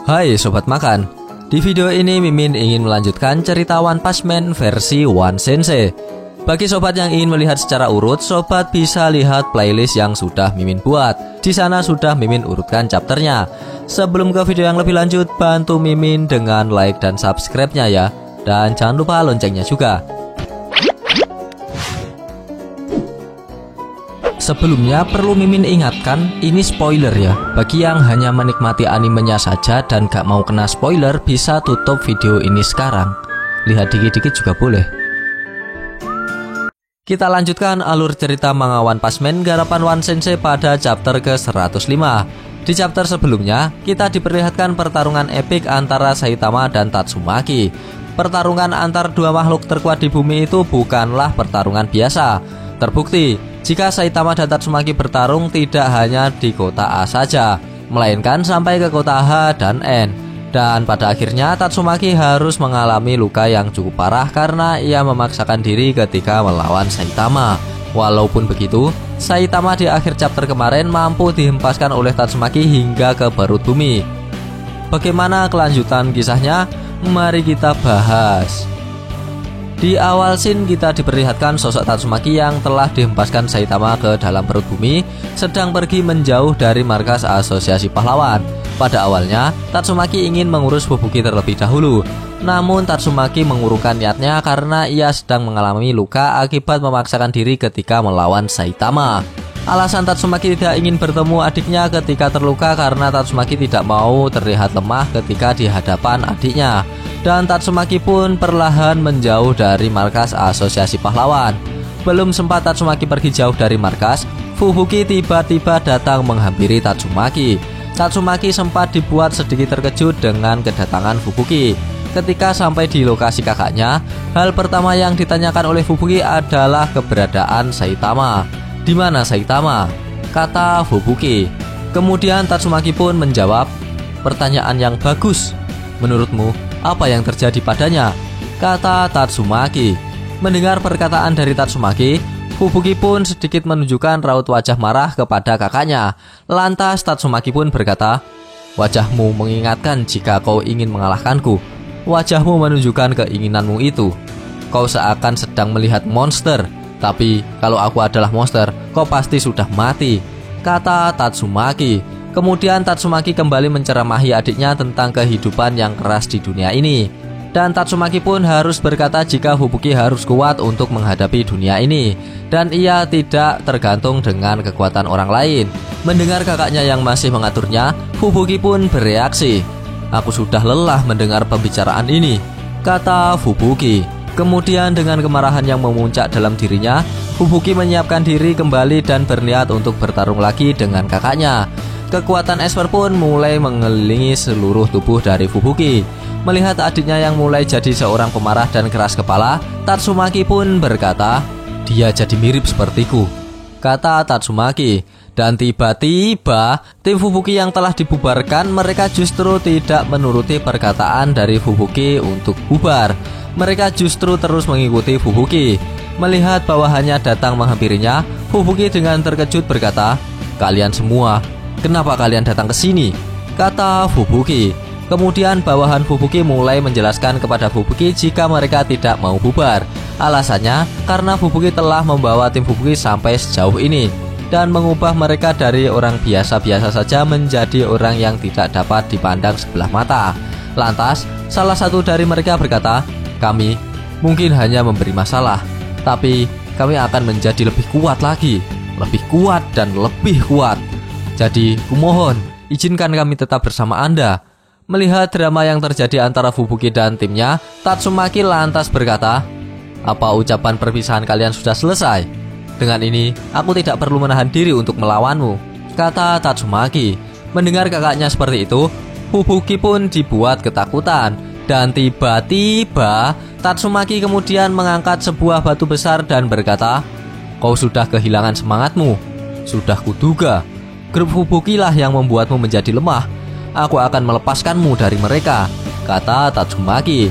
Hai Sobat Makan, di video ini Mimin ingin melanjutkan cerita One Punch Man versi One Sensei. Bagi sobat yang ingin melihat secara urut, sobat bisa lihat playlist yang sudah Mimin buat. Di sana sudah Mimin urutkan chapternya. Sebelum ke video yang lebih lanjut, bantu Mimin dengan like dan subscribe-nya ya. Dan jangan lupa loncengnya juga. Sebelumnya perlu Mimin ingatkan, ini spoiler ya. Bagi yang hanya menikmati animenya saja dan gak mau kena spoiler, bisa tutup video ini sekarang. Lihat dikit-dikit juga boleh. Kita lanjutkan alur cerita manga One Punch Man garapan One Sensei pada chapter ke-105. Di chapter sebelumnya, kita diperlihatkan pertarungan epik antara Saitama dan Tatsumaki. Pertarungan antar dua makhluk terkuat di bumi itu bukanlah pertarungan biasa. Terbukti, jika Saitama dan Tatsumaki bertarung tidak hanya di kota A saja, melainkan sampai ke kota H dan N. Dan pada akhirnya Tatsumaki harus mengalami luka yang cukup parah karena ia memaksakan diri ketika melawan Saitama. Walaupun begitu, Saitama di akhir chapter kemarin mampu dihempaskan oleh Tatsumaki hingga ke perut bumi. Bagaimana kelanjutan kisahnya? Mari kita bahas. Di awal scene kita diperlihatkan sosok Tatsumaki yang telah dihempaskan Saitama ke dalam perut bumi sedang pergi menjauh dari markas asosiasi pahlawan. Pada awalnya, Tatsumaki ingin mengurus Fubuki terlebih dahulu. Namun Tatsumaki mengurungkan niatnya karena ia sedang mengalami luka akibat memaksakan diri ketika melawan Saitama. Alasan Tatsumaki tidak ingin bertemu adiknya ketika terluka karena Tatsumaki tidak mau terlihat lemah ketika di hadapan adiknya. Dan Tatsumaki pun perlahan menjauh dari markas asosiasi pahlawan. Belum sempat Tatsumaki pergi jauh dari markas, Fubuki tiba-tiba datang menghampiri Tatsumaki. Tatsumaki sempat dibuat sedikit terkejut dengan kedatangan Fubuki. Ketika sampai di lokasi kakaknya, hal pertama yang ditanyakan oleh Fubuki adalah keberadaan Saitama. Di mana Saitama? Kata Fubuki. Kemudian Tatsumaki pun menjawab, pertanyaan yang bagus. Menurutmu, apa yang terjadi padanya? Kata Tatsumaki. Mendengar perkataan dari Tatsumaki, Fubuki pun sedikit menunjukkan raut wajah marah kepada kakaknya. Lantas Tatsumaki pun berkata, wajahmu mengingatkan jika kau ingin mengalahkanku. Wajahmu menunjukkan keinginanmu itu. Kau seakan sedang melihat monster. Tapi kalau aku adalah monster, kau pasti sudah mati. Kata Tatsumaki. Kemudian Tatsumaki kembali menceramahi adiknya tentang kehidupan yang keras di dunia ini. Dan Tatsumaki pun harus berkata jika Fubuki harus kuat untuk menghadapi dunia ini. Dan ia tidak tergantung dengan kekuatan orang lain. Mendengar kakaknya yang masih mengaturnya, Fubuki pun bereaksi. Aku sudah lelah mendengar pembicaraan ini, kata Fubuki. Kemudian dengan kemarahan yang memuncak dalam dirinya, Fubuki menyiapkan diri kembali dan berniat untuk bertarung lagi dengan kakaknya. Kekuatan Esper pun mulai mengelilingi seluruh tubuh dari Fubuki. Melihat adiknya yang mulai jadi seorang pemarah dan keras kepala, Tatsumaki pun berkata, dia jadi mirip sepertiku, kata Tatsumaki. Dan tiba-tiba, tim Fubuki yang telah dibubarkan, mereka justru tidak menuruti perkataan dari Fubuki untuk bubar. Mereka justru terus mengikuti Fubuki. Melihat bawahannya datang menghampirinya, Fubuki dengan terkejut berkata, kalian semua, kenapa kalian datang ke sini? Kata Fubuki. Kemudian bawahan Fubuki mulai menjelaskan kepada Fubuki jika mereka tidak mau bubar. Alasannya karena Fubuki telah membawa tim Fubuki sampai sejauh ini dan mengubah mereka dari orang biasa-biasa saja menjadi orang yang tidak dapat dipandang sebelah mata. Lantas, salah satu dari mereka berkata, kami mungkin hanya memberi masalah, tapi kami akan menjadi lebih kuat lagi, lebih kuat dan lebih kuat. Jadi, kumohon, izinkan kami tetap bersama Anda. Melihat drama yang terjadi antara Fubuki dan timnya, Tatsumaki lantas berkata, apa ucapan perpisahan kalian sudah selesai? Dengan ini, aku tidak perlu menahan diri untuk melawanmu, kata Tatsumaki. Mendengar kakaknya seperti itu, Fubuki pun dibuat ketakutan. Dan tiba-tiba, Tatsumaki kemudian mengangkat sebuah batu besar dan berkata, kau sudah kehilangan semangatmu. Sudah kuduga. Grup Fubuki lah yang membuatmu menjadi lemah. Aku akan melepaskanmu dari mereka, kata Tatsumaki.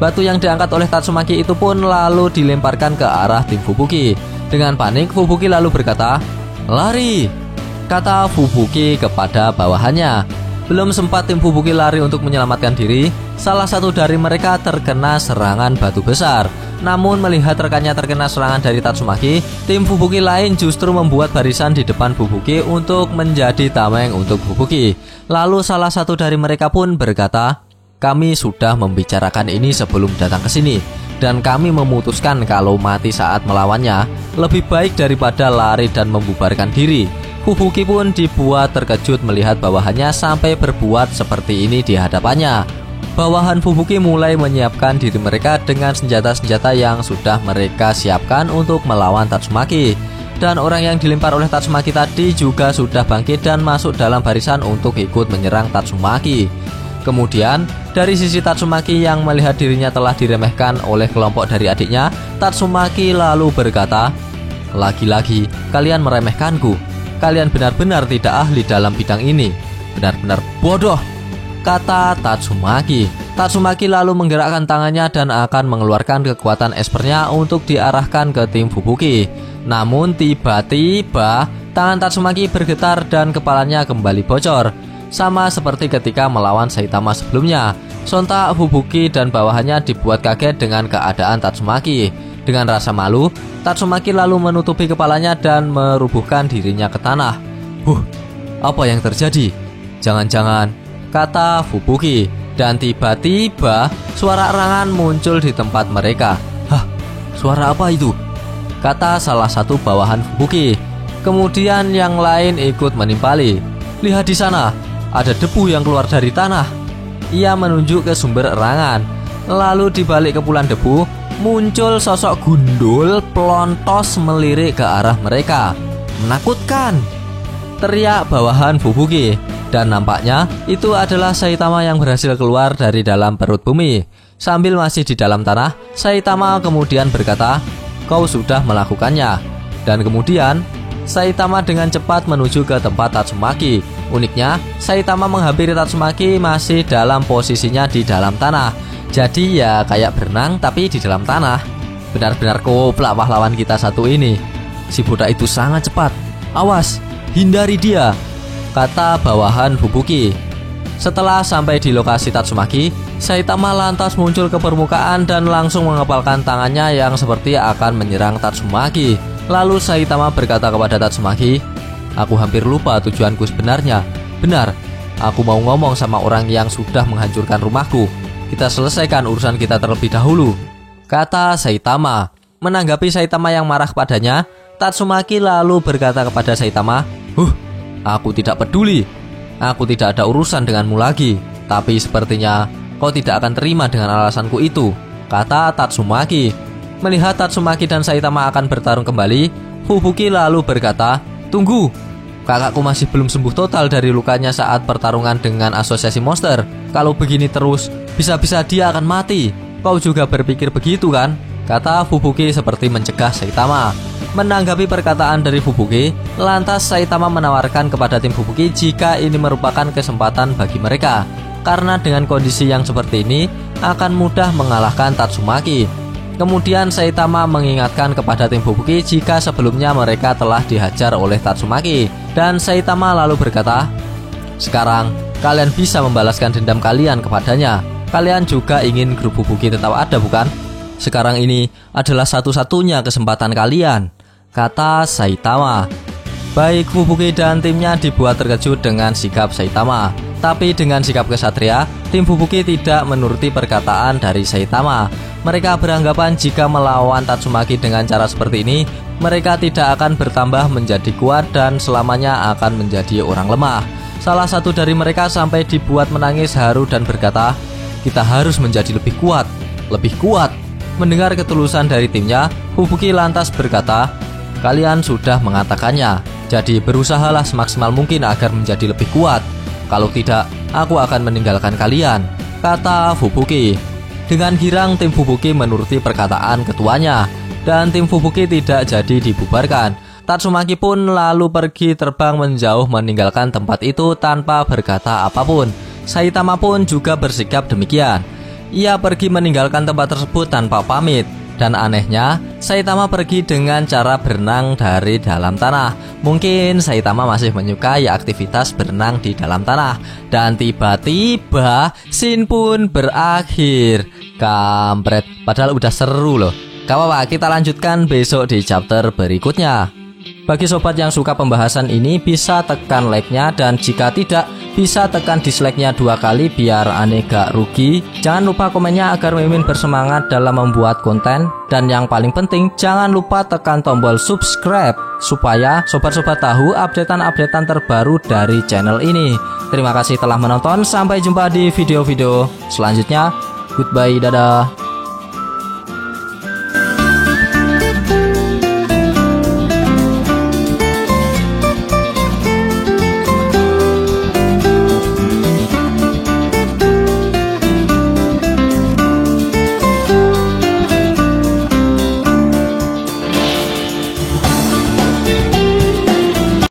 Batu yang diangkat oleh Tatsumaki itu pun lalu dilemparkan ke arah tim Fubuki. Dengan panik, Fubuki lalu berkata, lari, kata Fubuki kepada bawahannya. Belum sempat tim Fubuki lari untuk menyelamatkan diri, salah satu dari mereka terkena serangan batu besar. Namun melihat rekannya terkena serangan dari Tatsumaki, tim Fubuki lain justru membuat barisan di depan Fubuki untuk menjadi tameng untuk Fubuki. Lalu salah satu dari mereka pun berkata, "Kami sudah membicarakan ini sebelum datang ke sini, dan kami memutuskan kalau mati saat melawannya lebih baik daripada lari dan membubarkan diri." Fubuki pun dibuat terkejut melihat bawahannya sampai berbuat seperti ini di hadapannya. Bawahan Fubuki mulai menyiapkan diri mereka dengan senjata-senjata yang sudah mereka siapkan untuk melawan Tatsumaki. Dan orang yang dilempar oleh Tatsumaki tadi juga sudah bangkit dan masuk dalam barisan untuk ikut menyerang Tatsumaki. Kemudian, dari sisi Tatsumaki yang melihat dirinya telah diremehkan oleh kelompok dari adiknya, Tatsumaki lalu berkata, "Lagi-lagi kalian meremehkanku. Kalian benar-benar tidak ahli dalam bidang ini. Benar-benar bodoh," kata Tatsumaki. Tatsumaki lalu menggerakkan tangannya dan akan mengeluarkan kekuatan espernya untuk diarahkan ke tim Fubuki. Namun tiba-tiba tangan Tatsumaki bergetar dan kepalanya kembali bocor. Sama seperti ketika melawan Saitama sebelumnya. Sontak Fubuki dan bawahannya dibuat kaget dengan keadaan Tatsumaki. Dengan rasa malu, Tatsumaki lalu menutupi kepalanya dan merubuhkan dirinya ke tanah. Apa yang terjadi? Jangan-jangan, kata Fubuki. Dan tiba-tiba suara erangan muncul di tempat mereka. Suara apa itu? Kata salah satu bawahan Fubuki. Kemudian yang lain ikut menimpali. Lihat di sana, ada debu yang keluar dari tanah. Ia menunjuk ke sumber erangan. Lalu di balik kepulan debu, muncul sosok gundul pelontos melirik ke arah mereka. Menakutkan, teriak bawahan Fubuki. Dan nampaknya itu adalah Saitama yang berhasil keluar dari dalam perut bumi. Sambil masih di dalam tanah, Saitama kemudian berkata, "Kau sudah melakukannya." Dan kemudian Saitama dengan cepat menuju ke tempat Tatsumaki. Uniknya, Saitama menghampiri Tatsumaki masih dalam posisinya di dalam tanah. Jadi ya kayak berenang tapi di dalam tanah. Benar-benar koplak pahlawan kita satu ini. Si budak itu sangat cepat. Awas, hindari dia, kata bawahan Fubuki. Setelah sampai di lokasi Tatsumaki, Saitama lantas muncul ke permukaan dan langsung mengepalkan tangannya yang seperti akan menyerang Tatsumaki. Lalu Saitama berkata kepada Tatsumaki, "Aku hampir lupa tujuanku sebenarnya. Benar, aku mau ngomong sama orang yang sudah menghancurkan rumahku. Kita selesaikan urusan kita terlebih dahulu," kata Saitama. Menanggapi Saitama yang marah padanya, Tatsumaki lalu berkata kepada Saitama, "Aku tidak peduli. Aku tidak ada urusan denganmu lagi. Tapi sepertinya kau tidak akan terima dengan alasanku itu," kata Tatsumaki. Melihat Tatsumaki dan Saitama akan bertarung kembali, Fubuki lalu berkata, "Tunggu, kakakku masih belum sembuh total dari lukanya saat pertarungan dengan asosiasi monster. Kalau begini terus, bisa-bisa dia akan mati. Kau juga berpikir begitu kan?" kata Fubuki seperti mencegah Saitama. Menanggapi perkataan dari Fubuki, lantas Saitama menawarkan kepada tim Fubuki jika ini merupakan kesempatan bagi mereka, karena dengan kondisi yang seperti ini akan mudah mengalahkan Tatsumaki. Kemudian Saitama mengingatkan kepada tim Fubuki jika sebelumnya mereka telah dihajar oleh Tatsumaki. Dan Saitama lalu berkata, "Sekarang kalian bisa membalaskan dendam kalian kepadanya. Kalian juga ingin grup Fubuki tetap ada, bukan? Sekarang ini adalah satu-satunya kesempatan kalian," kata Saitama. Baik Fubuki dan timnya dibuat terkejut dengan sikap Saitama. Tapi dengan sikap kesatria, tim Fubuki tidak menuruti perkataan dari Saitama. Mereka beranggapan jika melawan Tatsumaki dengan cara seperti ini, mereka tidak akan bertambah menjadi kuat dan selamanya akan menjadi orang lemah. Salah satu dari mereka sampai dibuat menangis haru dan berkata, "Kita harus menjadi lebih kuat, lebih kuat." Mendengar ketulusan dari timnya, Fubuki lantas berkata, "Kalian sudah mengatakannya, jadi berusahalah semaksimal mungkin agar menjadi lebih kuat. Kalau tidak, aku akan meninggalkan kalian," kata Fubuki. Dengan girang tim Fubuki menuruti perkataan ketuanya, dan tim Fubuki tidak jadi dibubarkan. Tatsumaki pun lalu pergi terbang menjauh meninggalkan tempat itu tanpa berkata apapun. Saitama pun juga bersikap demikian. Ia pergi meninggalkan tempat tersebut tanpa pamit. Dan anehnya, Saitama pergi dengan cara berenang dari dalam tanah. Mungkin Saitama masih menyukai aktivitas berenang di dalam tanah. Dan tiba-tiba scene pun berakhir. Kampret, padahal udah seru loh. Gak apa-apa, kita lanjutkan besok di chapter berikutnya. Bagi sobat yang suka pembahasan ini, bisa tekan like-nya, dan jika tidak, bisa tekan dislike-nya 2 kali biar aneh gak rugi. Jangan lupa komennya agar Mimin bersemangat dalam membuat konten. Dan yang paling penting, jangan lupa tekan tombol subscribe supaya sobat-sobat tahu updatean-updatean terbaru dari channel ini. Terima kasih telah menonton, sampai jumpa di video-video selanjutnya. Goodbye, dadah.